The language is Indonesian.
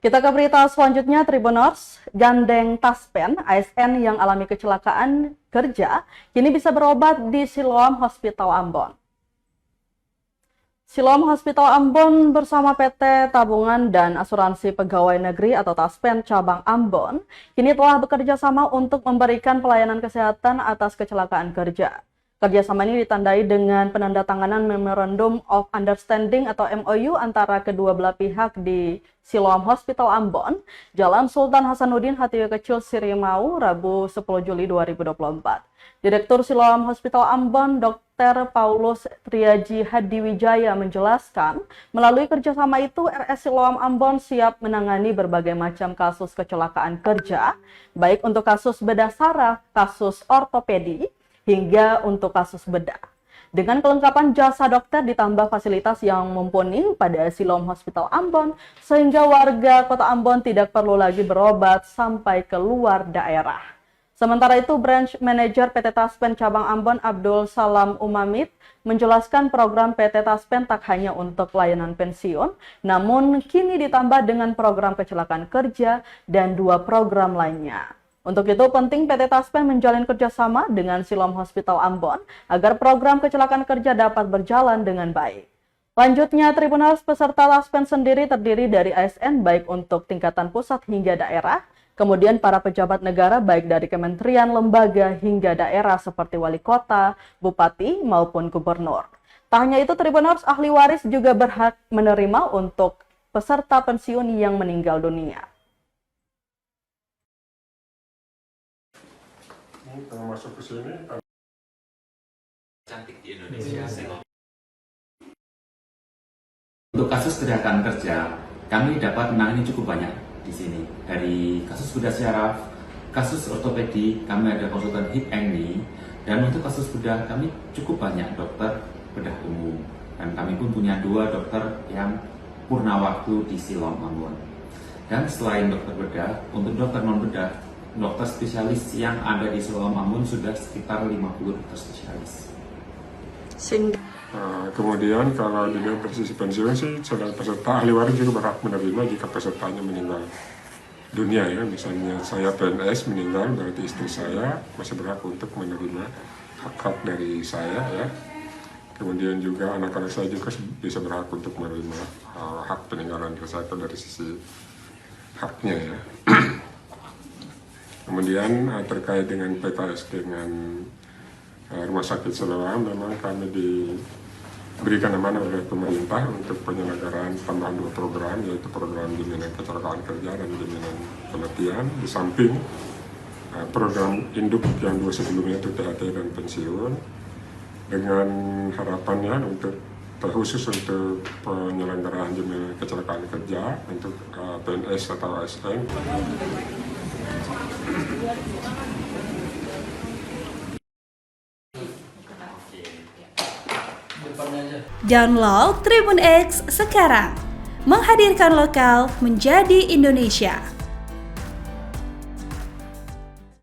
Kita ke berita selanjutnya, Tribuners. Gandeng Taspen, ASN yang alami kecelakaan kerja, kini bisa berobat di Siloam Hospital Ambon. Siloam Hospital Ambon bersama PT Tabungan dan Asuransi Pegawai Negeri atau Taspen Cabang Ambon, kini telah bekerja sama untuk memberikan pelayanan kesehatan atas kecelakaan kerja. Kerjasama ini ditandai dengan penandatanganan Memorandum of Understanding atau MOU antara kedua belah pihak di Siloam Hospital Ambon, Jalan Sultan Hasanuddin Hatiyo Kecil Sirimau, Rabu 10 Juli 2024. Direktur Siloam Hospital Ambon, Dr. Paulus Triaji Hadiwijaya menjelaskan, melalui kerjasama itu RS Siloam Ambon siap menangani berbagai macam kasus kecelakaan kerja, baik untuk kasus bedah saraf, kasus ortopedi, hingga untuk kasus bedah. Dengan kelengkapan jasa dokter ditambah fasilitas yang mumpuni pada Siloam Hospital Ambon, sehingga warga Kota Ambon tidak perlu lagi berobat sampai ke luar daerah. Sementara itu, Branch Manager PT Taspen Cabang Ambon Abdul Salam Umamit menjelaskan program PT Taspen tak hanya untuk layanan pensiun, namun kini ditambah dengan program kecelakaan kerja dan 2 program lainnya. Untuk itu penting PT Taspen menjalin kerjasama dengan Siloam Hospital Ambon agar program kecelakaan kerja dapat berjalan dengan baik. Lanjutnya, Tribuners, peserta Taspen sendiri terdiri dari ASN baik untuk tingkatan pusat hingga daerah, kemudian para pejabat negara baik dari kementerian, lembaga hingga daerah seperti wali kota, bupati maupun gubernur. Tak hanya itu, Tribuners, ahli waris juga berhak menerima untuk peserta pensiun yang meninggal dunia. Kalau masuk ke sini cantik di Indonesia. Untuk kasus kecelakaan kerja, kami dapat menangani cukup banyak di sini. Dari kasus bedah syaraf, kasus ortopedi, kami ada konsultan hip and knee, dan untuk kasus bedah kami cukup banyak dokter bedah umum. Dan kami pun punya 2 dokter yang purna waktu di Siloam Ambon. Dan selain dokter bedah, untuk dokter non bedah, dokter spesialis yang ada di Siloam Ambon sudah sekitar 50 dokter spesialis. Kemudian kalau dilihat dari sisi pensiun sih, saudara peserta ahli waris juga berhak menerima jika pesertanya meninggal dunia ya. Misalnya saya PNS meninggal, berarti istri saya masih berhak untuk menerima hak-hak dari saya ya. Kemudian juga anak-anak saya juga bisa berhak untuk menerima hak peninggalan saya dari sisi haknya ya. Kemudian terkait dengan PTS dengan Rumah Sakit Siloam, memang kami diberikan amanah oleh pemerintah untuk penyelenggaraan tambahan 2 program, yaitu program jaminan kecelakaan kerja dan jaminan kematian, di samping program induk yang 2 sebelumnya itu THT dan pensiun, dengan harapannya untuk khusus untuk penyelenggaraan jaminan kecelakaan kerja untuk PNS atau ASN. Download Tribun X sekarang, menghadirkan lokal menjadi Indonesia.